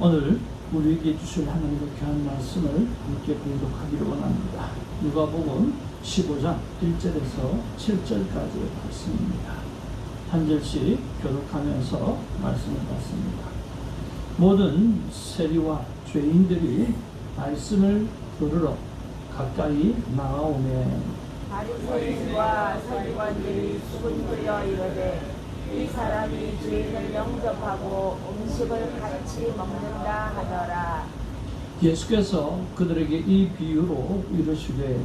오늘 우리에게 주실 하나님의 귀한 말씀을 함께 공독하기를 원합니다. 누가복음 15장 1절에서 7절까지의 말씀입니다. 한 절씩 교독하면서 말씀을 받습니다. 모든 세리와 죄인들이 말씀을 들으러 가까이 나아오매 바리새인과 서기관들이 수군거려 이르되 이 사람이 죄인을 영접하고 음식을 같이 먹는다 하더라. 예수께서 그들에게 이 비유로 이르시되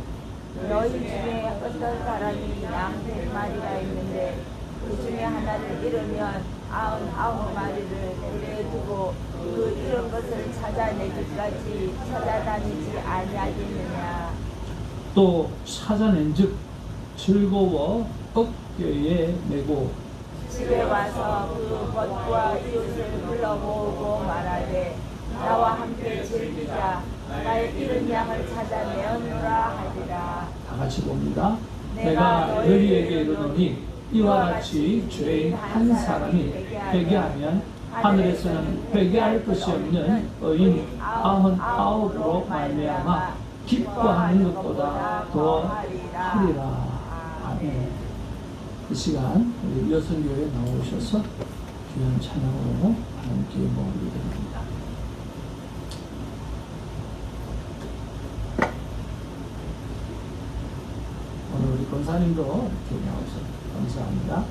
너희 중에 어떤 사람이 양 100마리가 있는데 그 중에 하나를 잃으면 99마리를 들에 두고 그 잃은 것을 찾아내기까지 찾아다니지 아니하겠느냐. 또 찾아낸즉 즐거워 어깨에 메고 집에 와서 그 벗과 이웃을 불러 모으고 말하되 나와 함께 즐기자. 나의 잃은 양을 찾아내었노라 하리라. 다 같이 봅니다. 내가 너희에게 이르노니 이와 같이 죄인 한 사람이 회개하면 하늘에서는 회개할 것이 없는 의인 99으로 말미암아 기뻐하는 것보다 더 하리라. 아멘. 이 시간 우리 여성교회에 나오셔서 귀한 찬양으로 하나님께 영광을 드립니다. 오늘 우리 권사님도 이렇게 나오셔서 감사합니다.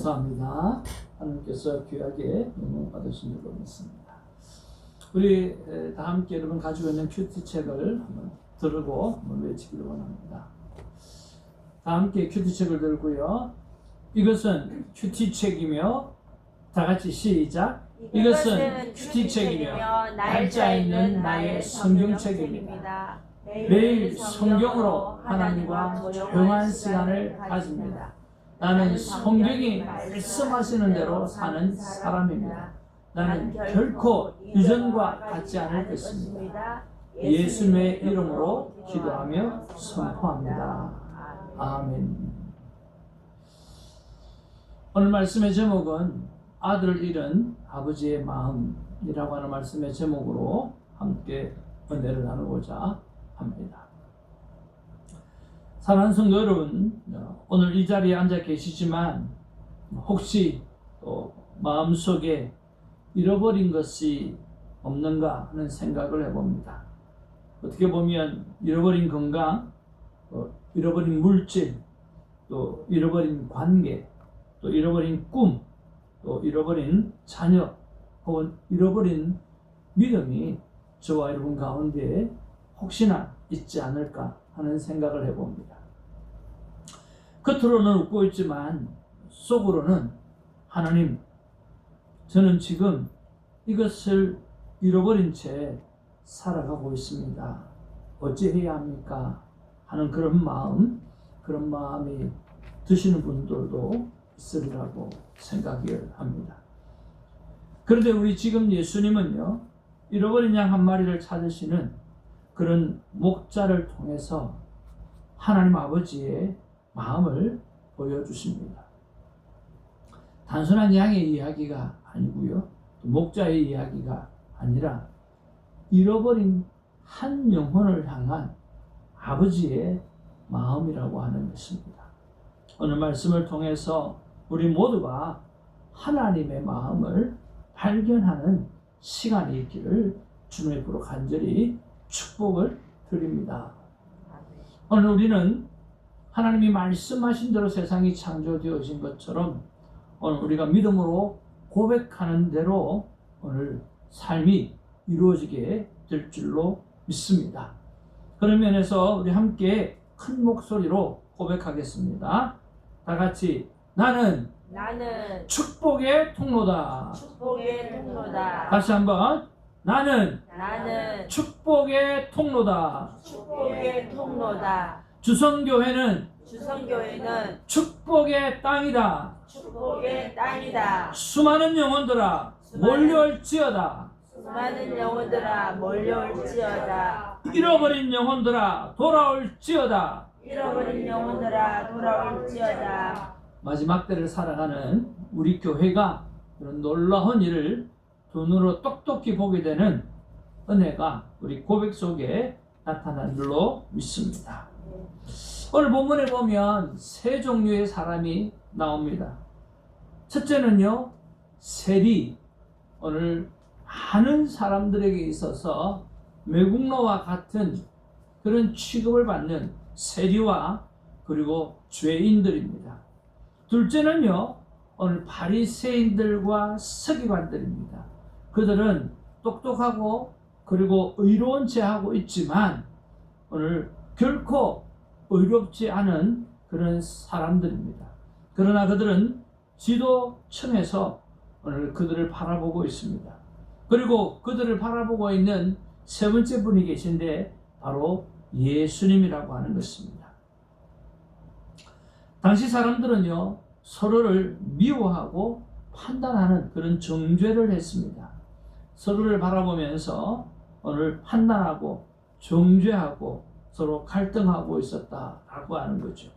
감사합니다. 하나님께서 귀하게 영광 받으신 줄 믿습니다. 우리 다 함께 여러분 가지고 있는 큐티책을 한번 들고 한번 외치기를 원합니다. 다 함께 큐티책을 들고요. 이것은 큐티책이며 다 같이 시작. 이것은 큐티책이며 날짜 있는 나의 성경책입니다. 매일 성경으로 하나님과 조용한 시간을 가집니다. 나는 성경이 말씀하시는 대로 사는 사람입니다. 나는 결코 이전과 같지 않을 것입니다. 예수님의 이름으로 기도하며 선포합니다. 아멘. 오늘 말씀의 제목은 아들을 잃은 아버지의 마음이라고 하는 말씀의 제목으로 함께 은혜를 나누고자 합니다. 사랑하는 성도 여러분, 오늘 이 자리에 앉아 계시지만 혹시 또 마음속에 잃어버린 것이 없는가 하는 생각을 해봅니다. 어떻게 보면 잃어버린 건강, 잃어버린 물질, 또 잃어버린 관계, 또 잃어버린 꿈, 또 잃어버린 자녀, 혹은 잃어버린 믿음이 저와 여러분 가운데 혹시나 있지 않을까 하는 생각을 해봅니다. 겉으로는 웃고 있지만 속으로는 하나님, 저는 지금 이것을 잃어버린 채 살아가고 있습니다. 어찌해야 합니까? 하는 그런 마음이 드시는 분들도 있으리라고 생각을 합니다. 그런데 우리 지금 예수님은요, 잃어버린 양 한 마리를 찾으시는 그런 목자를 통해서 하나님 아버지의 마음을 보여주십니다. 단순한 양의 이야기가 아니고요, 목자의 이야기가 아니라 잃어버린 한 영혼을 향한 아버지의 마음이라고 하는 것입니다. 오늘 말씀을 통해서 우리 모두가 하나님의 마음을 발견하는 시간이 있기를 주님의 이름으로 간절히 축복을 드립니다. 오늘 우리는 하나님이 말씀하신 대로 세상이 창조되어진 것처럼 오늘 우리가 믿음으로 고백하는 대로 오늘 삶이 이루어지게 될 줄로 믿습니다. 그런 면에서 우리 함께 큰 목소리로 고백하겠습니다. 다 같이 나는 축복의 통로다. 축복의 통로다. 다시 한번 나는 축복의 통로다. 축복의 통로다. 주성교회는 축복의 땅이다. 축복의 땅이다. 수많은 영혼들아 몰려올지어다. 수많은 영혼들아 몰려올지어다. 잃어버린 영혼들아 돌아올지어다. 잃어버린 영혼들아 돌아올지어다. 마지막 때를 살아가는 우리 교회가 그런 놀라운 일을 눈으로 똑똑히 보게 되는 은혜가 우리 고백 속에 나타난 줄로 믿습니다. 오늘 본문에 보면 세 종류의 사람이 나옵니다. 첫째는요, 세리. 오늘 많은 사람들에게 있어서 외국노와 같은 그런 취급을 받는 세리와 그리고 죄인들입니다. 둘째는요, 오늘 바리새인들과 서기관들입니다. 그들은 똑똑하고 그리고 의로운 채 하고 있지만 오늘 결코 의롭지 않은 그런 사람들입니다. 그러나 그들은 지도층에서 오늘 그들을 바라보고 있습니다. 그리고 그들을 바라보고 있는 세 번째 분이 계신데 바로 예수님이라고 하는 것입니다. 당시 사람들은요, 서로를 미워하고 판단하는 그런 정죄를 했습니다. 서로를 바라보면서 오늘 판단하고 정죄하고 서로 갈등하고 있었다라고 하는 거죠.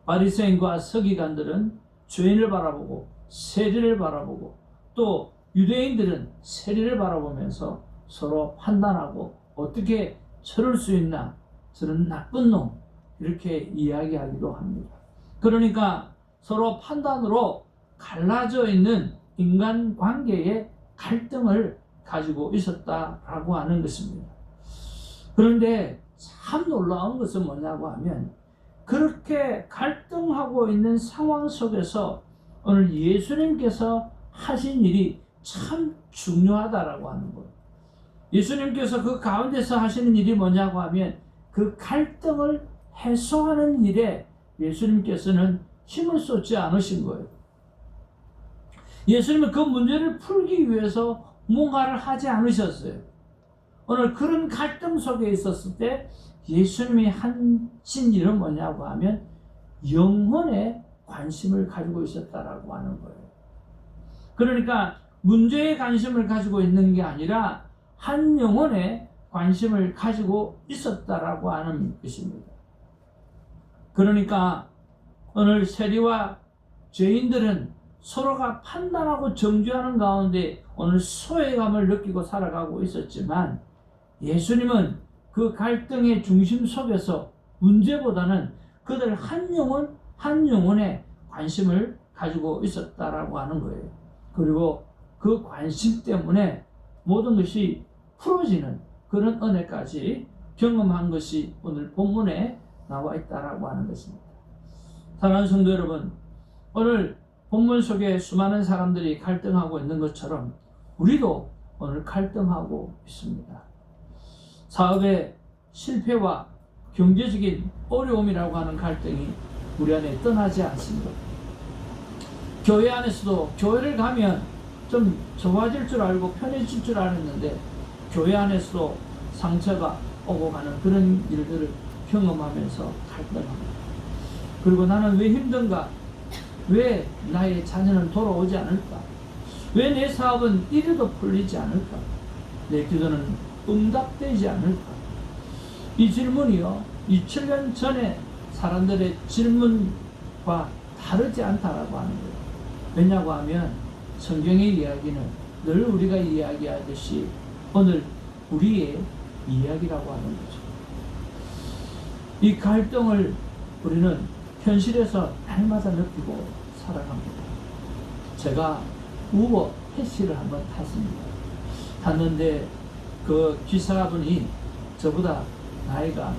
바리새인과 서기관들은 죄인을 바라보고 세리를 바라보고 또 유대인들은 세리를 바라보면서 서로 판단하고 어떻게 저럴 수 있나, 저런 나쁜 놈, 이렇게 이야기하기도 합니다. 그러니까 서로 판단으로 갈라져 있는 인간관계의 갈등을 가지고 있었다라고 하는 것입니다. 그런데 참 놀라운 것은 뭐냐고 하면 그렇게 갈등하고 있는 상황 속에서 오늘 예수님께서 하신 일이 참 중요하다라고 하는 거예요. 예수님께서 그 가운데서 하시는 일이 뭐냐고 하면 그 갈등을 해소하는 일에 예수님께서는 힘을 쏟지 않으신 거예요. 예수님은 그 문제를 풀기 위해서 뭔가를 하지 않으셨어요. 오늘 그런 갈등 속에 있었을 때 예수님이 하신 일은 뭐냐고 하면 영혼에 관심을 가지고 있었다라고 하는 거예요. 그러니까 문제에 관심을 가지고 있는 게 아니라 한 영혼에 관심을 가지고 있었다라고 하는 것입니다. 그러니까 오늘 세리와 죄인들은 서로가 판단하고 정죄하는 가운데 오늘 소외감을 느끼고 살아가고 있었지만 예수님은 그 갈등의 중심 속에서 문제보다는 그들 한 영혼 한 영혼에 관심을 가지고 있었다라고 하는 거예요. 그리고 그 관심 때문에 모든 것이 풀어지는 그런 은혜까지 경험한 것이 오늘 본문에 나와 있다라고 하는 것입니다. 사랑하는 성도 여러분, 오늘 본문 속에 수많은 사람들이 갈등하고 있는 것처럼 우리도 오늘 갈등하고 있습니다. 사업의 실패와 경제적인 어려움이라고 하는 갈등이 우리 안에 떠나지 않습니다. 교회 안에서도 교회를 가면 좀 좋아질 줄 알고 편해질 줄 알았는데 교회 안에서도 상처가 오고 가는 그런 일들을 경험하면서 갈등합니다. 그리고 나는 왜 힘든가? 왜 나의 자녀는 돌아오지 않을까? 왜 내 사업은 이래도 풀리지 않을까? 내 기도는 응답되지 않을까? 이 질문이요, 2000년 전에 사람들의 질문과 다르지 않다라고 하는 거예요. 왜냐고 하면 성경의 이야기는 늘 우리가 이야기하듯이 오늘 우리의 이야기라고 하는 거죠. 이 갈등을 우리는 현실에서 날마다 느끼고 살아갑니다. 제가 우버 택시를 한번 탔습니다. 탔는데 그 기사분이 저보다 나이가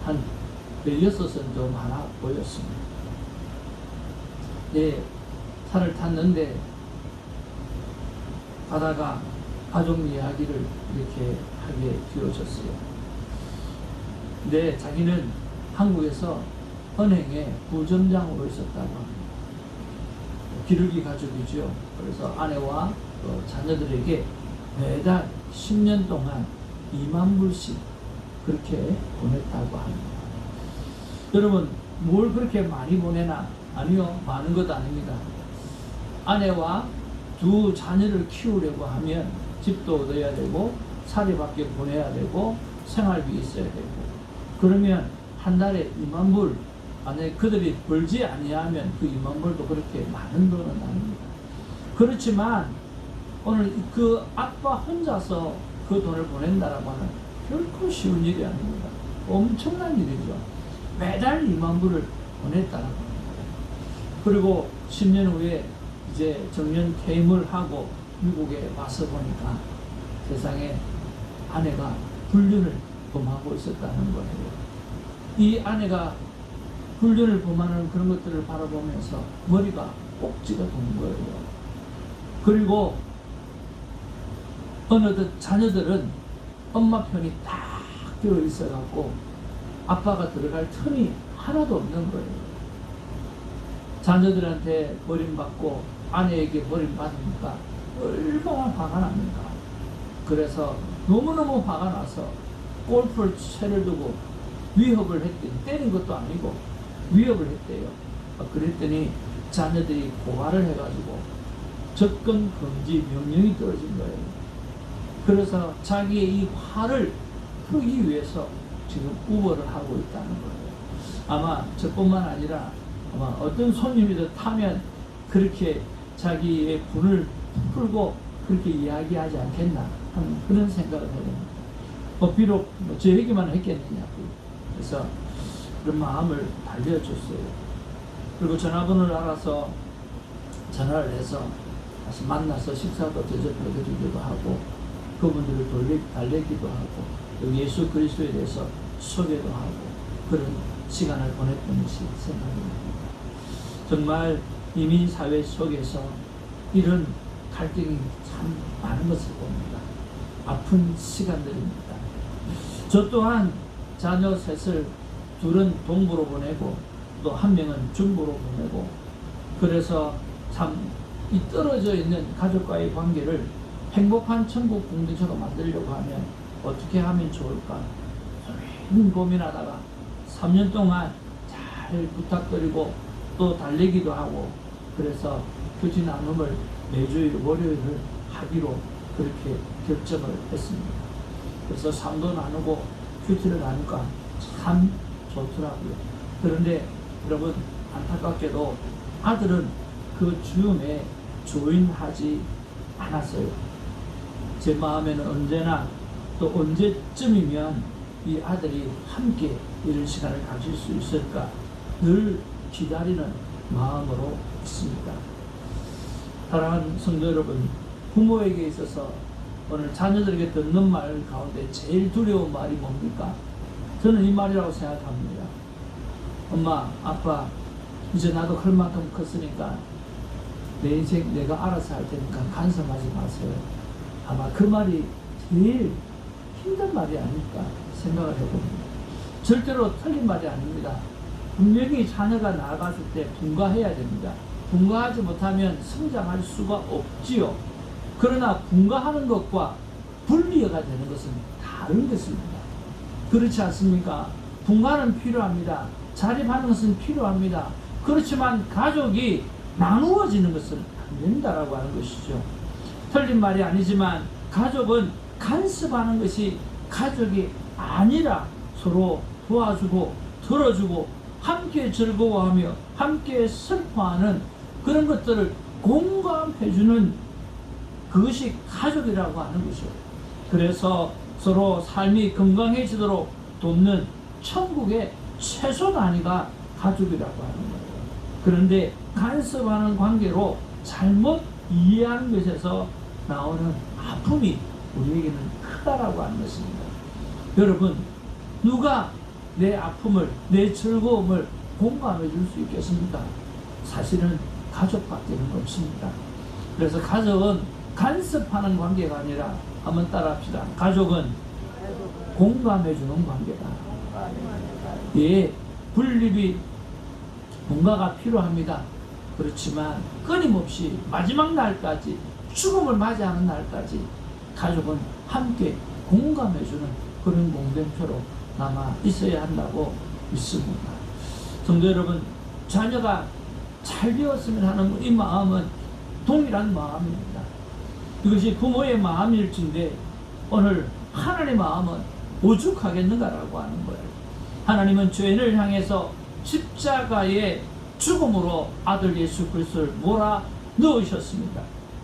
한 16은 좀 많아 보였습니다. 네, 차를 탔는데 가다가 가족 이야기를 이렇게 하게 되어졌어요. 근데 자기는 한국에서 은행에 부점장으로 있었다고 합니다. 기르기 가족이죠. 그래서 아내와 자녀들에게 매달 10년 동안 2만 불씩 그렇게 보냈다고 합니다. 여러분, 뭘 그렇게 많이 보내나? 아니요, 많은 것 아닙니다. 아내와 두 자녀를 키우려고 하면 집도 얻어야 되고 사리밖에 보내야 되고 생활비 있어야 되고, 그러면 한 달에 2만 불, 만약에 그들이 벌지 아니하면 그 2만 불도 그렇게 많은 돈은 아닙니다. 그렇지만 오늘 그 아빠 혼자서 그 돈을 보낸다라고 하는 결코 쉬운 일이 아닙니다. 엄청난 일이죠. 매달 2만 불을 보냈다라고 합니다. 그리고 10년 후에 이제 정년 퇴임을 하고 미국에 와서 보니까 세상에 아내가 불륜을 범하고 있었다는 거예요. 이 아내가 불륜을 범하는 그런 것들을 바라보면서 머리가 꼭지가 돈 거예요. 그리고 어느덧 자녀들은 엄마 편이 딱 들어 있어갖고 아빠가 들어갈 틈이 하나도 없는 거예요. 자녀들한테 버림받고 아내에게 버림받으니까 얼마나 화가 납니까? 그래서 너무너무 화가 나서 골프를 채를 두고 위협을 했더니, 때린 것도 아니고 위협을 했대요. 그랬더니 자녀들이 고발을 해가지고 접근 금지 명령이 떨어진 거예요. 그래서 자기의 이 화를 풀기 위해서 지금 우버를 하고 있다는 거예요. 아마 저뿐만 아니라 아마 어떤 손님이든 타면 그렇게 자기의 분을 풀고 그렇게 이야기하지 않겠나 하는 그런 생각을 해야 됩니다. 비록 저 얘기만 했겠느냐고. 그래서 그런 마음을 달려줬어요. 그리고 전화번호를 알아서 전화를 해서 다시 만나서 식사도 대접해드리기도 하고 그분들을 달래기도 하고 또 예수 그리스도에 대해서 소개도 하고 그런 시간을 보냈던 것이 생각이 납니다. 정말 이민사회 속에서 이런 갈등이 참 많은 것을 봅니다. 아픈 시간들입니다. 저 또한 자녀 셋을 둘은 동부로 보내고 또 한 명은 중부로 보내고, 그래서 참 이 떨어져 있는 가족과의 관계를 행복한 천국 공동체로 만들려고 하면 어떻게 하면 좋을까 고민하다가 3년 동안 잘 부탁드리고 또 달래기도 하고, 그래서 교제 나눔을 매주 월요일을 하기로 그렇게 결정을 했습니다. 그래서 삶도 나누고 큐티를 나누니까 참 좋더라고요. 그런데 여러분, 안타깝게도 아들은 그 즈음에 조인하지 않았어요. 제 마음에는 언제나 또 언제쯤이면 이 아들이 함께 이런 시간을 가질 수 있을까 늘 기다리는 마음으로 있습니다. 사랑하는 성도 여러분, 부모에게 있어서 오늘 자녀들에게 듣는 말 가운데 제일 두려운 말이 뭡니까? 저는 이 말이라고 생각합니다. 엄마, 아빠, 이제 나도 클 만큼 컸으니까 내 인생 내가 알아서 할 테니까 간섭하지 마세요. 아마 그 말이 제일 힘든 말이 아닐까 생각을 해봅니다. 절대로 틀린 말이 아닙니다. 분명히 자녀가 나아갔을 때 분가해야 됩니다. 분가하지 못하면 성장할 수가 없지요. 그러나 분가하는 것과 분리가 되는 것은 다른 것입니다. 그렇지 않습니까? 분가는 필요합니다. 자립하는 것은 필요합니다. 그렇지만 가족이 나누어지는 것은 안 된다라고 하는 것이죠. 틀린 말이 아니지만 가족은 간섭하는 것이 가족이 아니라 서로 도와주고 들어주고 함께 즐거워하며 함께 슬퍼하는 그런 것들을 공감해주는 그것이 가족이라고 하는 것이죠. 그래서 서로 삶이 건강해지도록 돕는 천국의 최소 단위가 가족이라고 하는 거예요. 그런데 간섭하는 관계로 잘못 이해하는 것에서 나오는 아픔이 우리에게는 크다라고 하는 것입니다. 여러분, 누가 내 아픔을, 내 즐거움을 공감해 줄 수 있겠습니까? 사실은 가족밖에는 없습니다. 그래서 가족은 간섭하는 관계가 아니라 한번 따라합시다. 가족은 공감해 주는 관계다. 예, 분립이 뭔가가 필요합니다. 그렇지만 끊임없이 마지막 날까지, 죽음을 맞이하는 날까지 가족은 함께 공감해 주는 그런 공동체로 남아 있어야 한다고 믿습니다. 성도 여러분, 자녀가 잘 되었으면 하는 이 마음은 동일한 마음입니다. 이것이 부모의 마음일진데 오늘 하나님의 마음은 오죽하겠는가라고 하는 거예요. 하나님은 죄인을 향해서 십자가의 죽음으로 아들 예수 그리스도를 몰아 넣으셨습니다.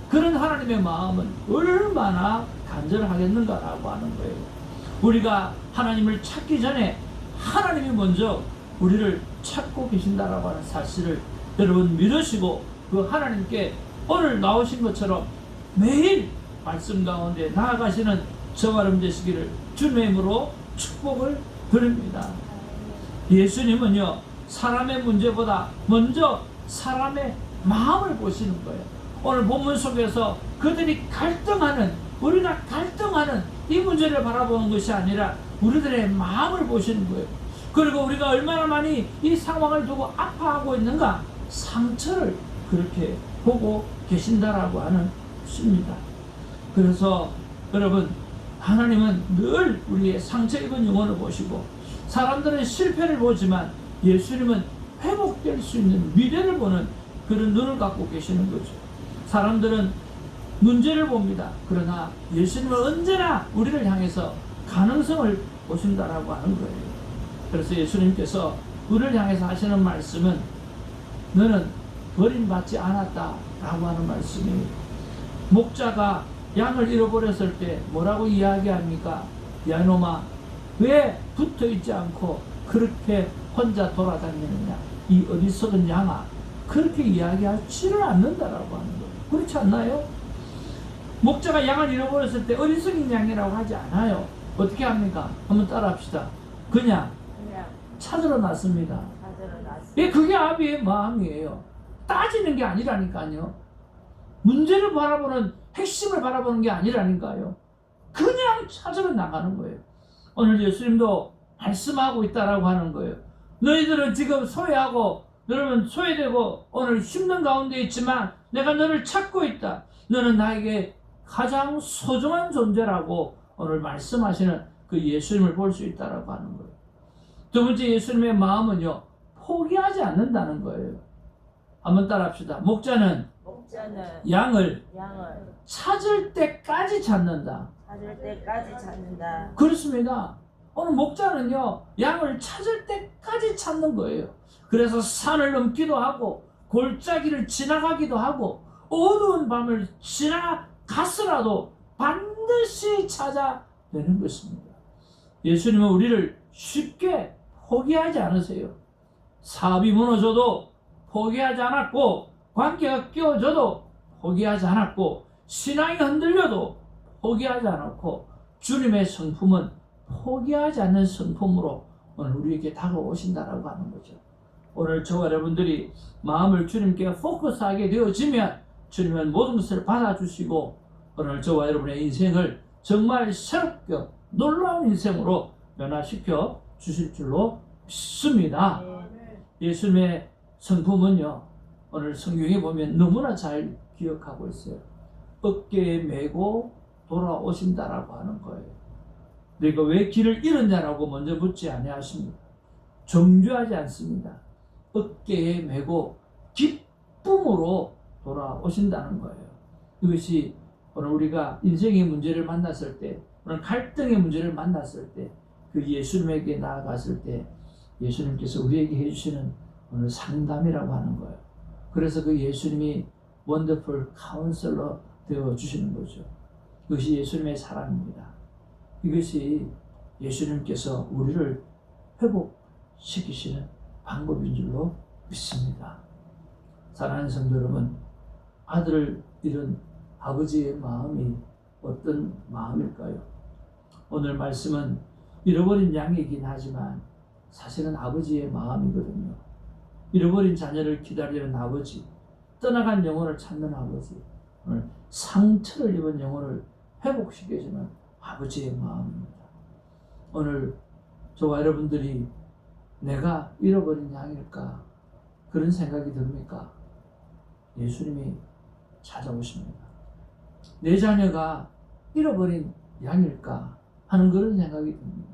그런 하나님의 마음은 얼마나 간절하겠는가라고 하는 거예요. 우리가 하나님을 찾기 전에 하나님이 먼저 우리를 찾고 계신다라고 하는 사실을 여러분 믿으시고 그 하나님께 오늘 나오신 것처럼 매일 말씀 가운데 나아가시는 저와 여러분 되시기를 주님의 이름으로 축복을 드립니다. 예수님은요, 사람의 문제보다 먼저 사람의 마음을 보시는 거예요. 오늘 본문 속에서 그들이 갈등하는, 우리가 갈등하는 이 문제를 바라보는 것이 아니라 우리들의 마음을 보시는 거예요. 그리고 우리가 얼마나 많이 이 상황을 두고 아파하고 있는가, 상처를 그렇게 보고 계신다라고 하는 것입니다. 그래서 여러분, 하나님은 늘 우리의 상처 입은 영혼을 보시고 사람들은 실패를 보지만 예수님은 회복될 수 있는 미래를 보는 그런 눈을 갖고 계시는 거죠. 사람들은 문제를 봅니다. 그러나 예수님은 언제나 우리를 향해서 가능성을 보신다라고 하는 거예요. 그래서 예수님께서 우리를 향해서 하시는 말씀은 너는 버림받지 않았다라고 하는 말씀이에요. 목자가 양을 잃어버렸을 때 뭐라고 이야기합니까? 야 이놈아, 왜 붙어있지 않고 그렇게 혼자 돌아다니느냐, 이 어리석은 양아, 그렇게 이야기하지를 않는다라고 하는 거예요. 그렇지 않나요? 목자가 양을 잃어버렸을 때 어리석은 양이라고 하지 않아요. 어떻게 합니까? 한번 따라합시다. 그냥 찾으러 났습니다. 예, 그게 아비의 마음이에요. 따지는 게 아니라니까요. 문제를 바라보는, 핵심을 바라보는 게 아니라니까요. 그냥 찾으러 나가는 거예요. 오늘 예수님도 말씀하고 있다라고 하는 거예요. 너희들은 지금 소외하고, 여러분 소외되고 오늘 힘든 가운데 있지만 내가 너를 찾고 있다. 너는 나에게 가장 소중한 존재라고 오늘 말씀하시는 그 예수님을 볼 수 있다라고 하는 거예요. 두 번째, 예수님의 마음은요, 포기하지 않는다는 거예요. 한번 따라합시다. 목자는 양을 찾을 때까지 찾는다. 그렇습니다. 오늘 목자는요, 양을 찾을 때까지 찾는 거예요. 그래서 산을 넘기도 하고 골짜기를 지나가기도 하고 어두운 밤을 지나갔으라도 반드시 찾아내는 것입니다. 예수님은 우리를 쉽게 포기하지 않으세요. 사업이 무너져도 포기하지 않았고, 관계가 깨어져도 포기하지 않았고, 신앙이 흔들려도 포기하지 않았고, 주님의 성품은 포기하지 않는 성품으로 오늘 우리에게 다가오신다라고 하는 거죠. 오늘 저와 여러분들이 마음을 주님께 포커스하게 되어지면 주님은 모든 것을 받아주시고 오늘 저와 여러분의 인생을 정말 새롭게 놀라운 인생으로 변화시켜 주실 줄로 믿습니다. 예수님의 성품은요, 오늘 성경에 보면 너무나 잘 기억하고 있어요. 어깨에 메고 돌아오신다라고 하는 거예요. 그러니까 왜 길을 잃었냐라고 먼저 묻지 아니하십니다. 정죄하지 않습니다. 어깨에 메고 기쁨으로 돌아오신다는 거예요. 이것이 오늘 우리가 인생의 문제를 만났을 때, 오늘 갈등의 문제를 만났을 때, 그 예수님에게 나아갔을 때 예수님께서 우리에게 해주시는 오늘 상담이라고 하는 거예요. 그래서 그 예수님이 원더풀 카운슬러 되어 주시는 거죠. 이것이 예수님의 사랑입니다. 이것이 예수님께서 우리를 회복시키시는 방법인 줄로 믿습니다. 사랑하는 성도 여러분, 아들을 잃은 아버지의 마음이 어떤 마음일까요? 오늘 말씀은 잃어버린 양이긴 하지만 사실은 아버지의 마음이거든요. 잃어버린 자녀를 기다리는 아버지, 떠나간 영혼을 찾는 아버지, 오늘 상처를 입은 영혼을 회복시켜주는 아버지의 마음입니다. 오늘 저와 여러분들이 내가 잃어버린 양일까? 그런 생각이 듭니까? 예수님이 찾아오십니다. 내 자녀가 잃어버린 양일까? 하는 그런 생각이 듭니다.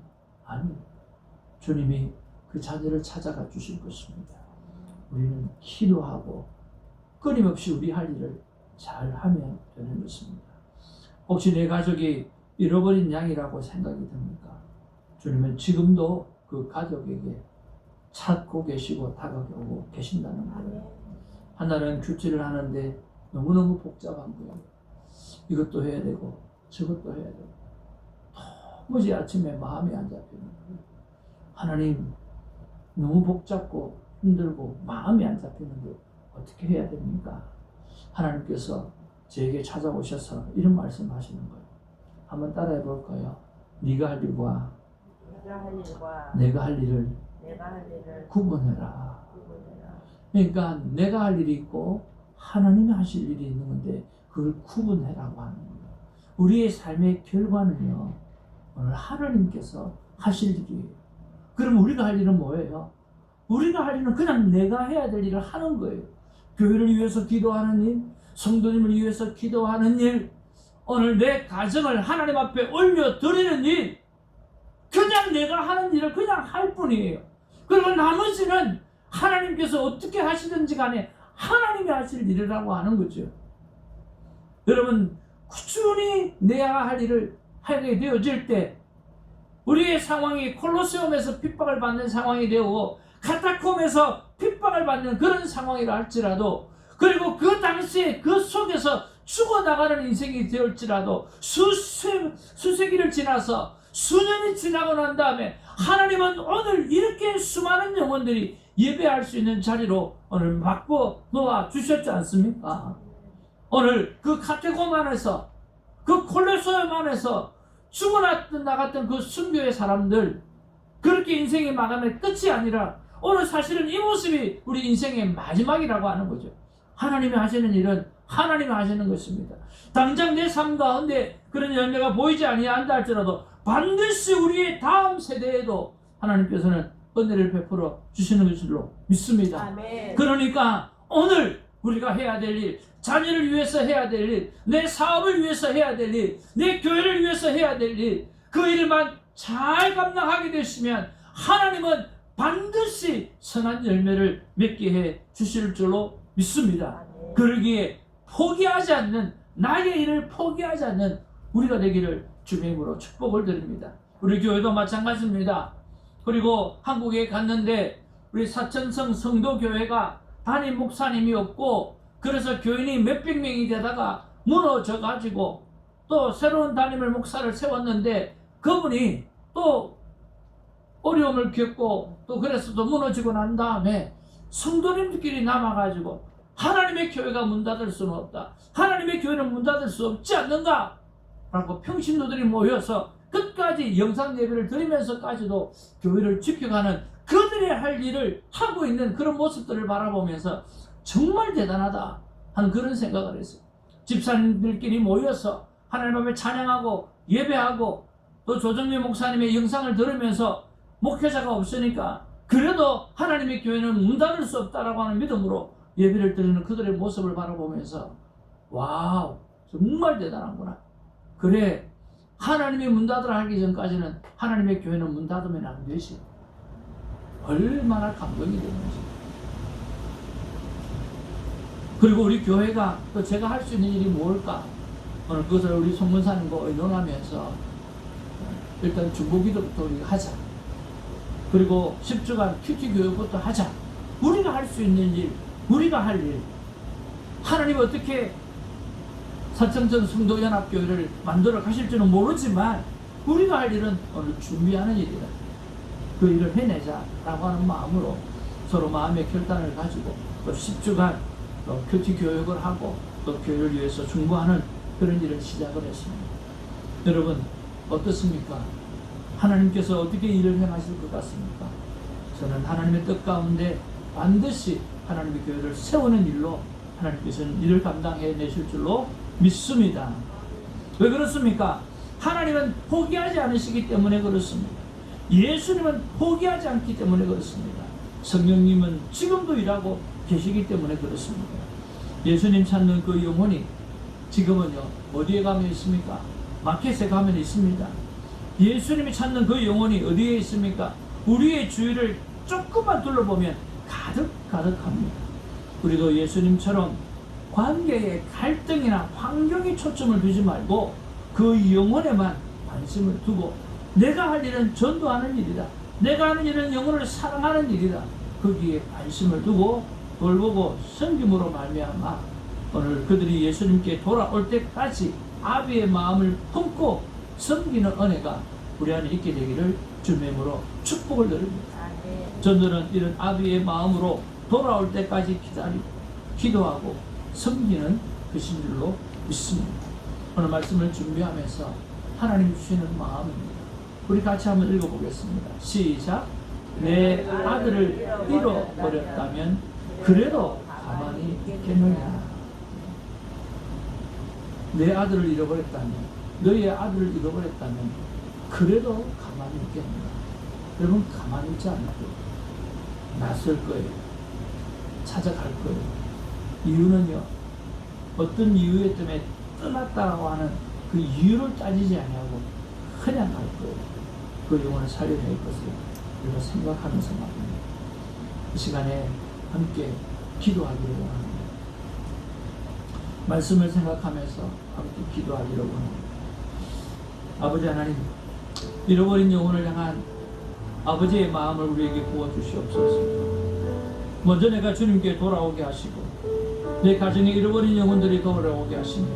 아니, 주님이 그 자녀를 찾아가 주실 것입니다. 우리는 기도하고 끊임없이 우리 할 일을 잘 하면 되는 것입니다. 혹시 내 가족이 잃어버린 양이라고 생각이 듭니까? 주님은 지금도 그 가족에게 찾고 계시고 다가오고 계신다는 거예요. 하나는 큐티를 하는데 너무너무 복잡한 거예요. 이것도 해야 되고 저것도 해야 되고 도무지 아침에 마음이 안 잡히는 거예요. 하나님, 너무 복잡고 힘들고 마음이 안 잡히는데 어떻게 해야 됩니까? 하나님께서 저에게 찾아오셔서 이런 말씀하시는 거예요. 한번 따라해 볼까요? 네가 할 일과 내가 할 일을 구분해라. 그러니까 내가 할 일이 있고 하나님이 하실 일이 있는 건데 그걸 구분해라고 하는 거예요. 우리의 삶의 결과는요, 오늘 하나님께서 하실 일이에요. 그럼 우리가 할 일은 뭐예요? 우리가 할 일은 그냥 내가 해야 될 일을 하는 거예요. 교회를 위해서 기도하는 일, 성도님을 위해서 기도하는 일, 오늘 내 가정을 하나님 앞에 올려드리는 일, 그냥 내가 하는 일을 그냥 할 뿐이에요. 그리고 나머지는 하나님께서 어떻게 하시든지 간에 하나님이 하실 일이라고 하는 거죠. 여러분, 꾸준히 내가 할 일을 하게 되어질 때 우리의 상황이 콜로세움에서 핍박을 받는 상황이 되고 카타콤에서 핍박을 받는 그런 상황이라 할지라도, 그리고 그 당시에 그 속에서 죽어나가는 인생이 되었지라도 수세기를 지나서 수년이 지나고 난 다음에 하나님은 오늘 이렇게 수많은 영혼들이 예배할 수 있는 자리로 오늘 바꿔 놓아 주셨지 않습니까? 오늘 그 카테콤 안에서, 그 콜로세움 안에서 죽어나갔던 그 순교의 사람들, 그렇게 인생의 마감의 끝이 아니라 오늘 사실은 이 모습이 우리 인생의 마지막이라고 하는 거죠. 하나님이 하시는 일은 하나님이 하시는 것입니다. 당장 내 삶 가운데 그런 열매가 보이지 아니한다 할지라도 반드시 우리의 다음 세대에도 하나님께서는 은혜를 베풀어 주시는 것으로 믿습니다. 아멘. 그러니까 오늘 우리가 해야 될 일, 자녀를 위해서 해야 될 일, 내 사업을 위해서 해야 될 일, 내 교회를 위해서 해야 될 일, 그 일만 잘 감당하게 되시면 하나님은 반드시 선한 열매를 맺게 해 주실 줄로 믿습니다. 그러기에 포기하지 않는, 나의 일을 포기하지 않는 우리가 되기를 주님의 이름으로 축복을 드립니다. 우리 교회도 마찬가지입니다. 그리고 한국에 갔는데 우리 사천성 성도교회가 담임 목사님이 없고 그래서 교인이 몇백 명이 되다가 무너져 가지고 또 새로운 담임을 목사를 세웠는데 그분이 또 어려움을 겪고 또 그래서 또 무너지고 난 다음에 성도님들끼리 남아가지고 하나님의 교회가 문 닫을 수는 없다. 하나님의 교회는 문 닫을 수 없지 않는가? 라고 평신도들이 모여서 끝까지 영상 예배를 드리면서까지도 교회를 지켜가는 그들의 할 일을 하고 있는 그런 모습들을 바라보면서 정말 대단하다 하는 그런 생각을 했어요. 집사님들끼리 모여서 하나님 앞에 찬양하고 예배하고 또 조정미 목사님의 영상을 들으면서 목회자가 없으니까 그래도 하나님의 교회는 문 닫을 수 없다라고 하는 믿음으로 예배를 드리는 그들의 모습을 바라보면서 와우, 정말 대단하구나. 그래, 하나님이 문 닫으라 하기 전까지는 하나님의 교회는 문 닫으면 안 되지. 얼마나 감동이 되는지. 그리고 우리 교회가 또 제가 할 수 있는 일이 뭘까? 오늘 그것을 우리 송문사님과 의논하면서 일단 중보기도부터 우리가 하자. 그리고 10주간 큐티 교육부터 하자. 우리가 할 수 있는 일, 우리가 할 일. 하나님 어떻게 사청전 성도연합교회를 만들어 가실지는 모르지만 우리가 할 일은 오늘 준비하는 일이다. 그 일을 해내자라고 하는 마음으로 서로 마음의 결단을 가지고 또 10주간 또 큐티 교육을 하고 또 교회를 위해서 중보하는 그런 일을 시작을 했습니다. 여러분 어떻습니까? 하나님께서 어떻게 일을 행하실 것 같습니까? 저는 하나님의 뜻 가운데 반드시 하나님의 교회를 세우는 일로 하나님께서는 일을 감당해내실 줄로 믿습니다. 왜 그렇습니까? 하나님은 포기하지 않으시기 때문에 그렇습니다. 예수님은 포기하지 않기 때문에 그렇습니다. 성령님은 지금도 일하고 계시기 때문에 그렇습니다. 예수님 찾는 그 영혼이 지금은요 어디에 가면 있습니까? 마켓에 가면 있습니다. 예수님이 찾는 그 영혼이 어디에 있습니까? 우리의 주위를 조금만 둘러보면 가득합니다. 우리도 예수님처럼 관계에 갈등이나 환경에 초점을 두지 말고 그 영혼에만 관심을 두고 내가 할 일은 전도하는 일이다. 내가 하는 일은 영혼을 사랑하는 일이다. 거기에 관심을 두고 돌보고 섬김으로 말미암아 오늘 그들이 예수님께 돌아올 때까지 아비의 마음을 품고 섬기는 은혜가 우리 안에 있게 되기를 주님으로 축복을 드립니다. 저들은 이런 아비의 마음으로 돌아올 때까지 기도하고 섬기는 것인 줄로 믿습니다. 오늘 말씀을 준비하면서 하나님 주시는 마음입니다. 우리 같이 한번 읽어보겠습니다. 시작. 내 아들을 잃어버렸다면 그래도 가만히 있겠느냐. 내 아들을 잃어버렸다면, 너의 아들을 잃어버렸다면 그래도 가만히 있겠느냐. 여러분 가만히 있지 않을 거예요. 나설 거예요. 찾아갈 거예요. 이유는요, 어떤 이유 때문에 떠났다고 하는 그 이유를 따지지 아니하고 그냥 갈 거예요. 그 영혼을 살려낼 것을 우리가 생각하면서 말입니다. 이 시간에 함께 기도하기를 원합니다. 말씀을 생각하면서 함께 기도하기를 원합니다. 아버지 하나님, 잃어버린 영혼을 향한 아버지의 마음을 우리에게 부어주시옵소서. 먼저 내가 주님께 돌아오게 하시고 내 가정에 잃어버린 영혼들이 돌아오게 하시며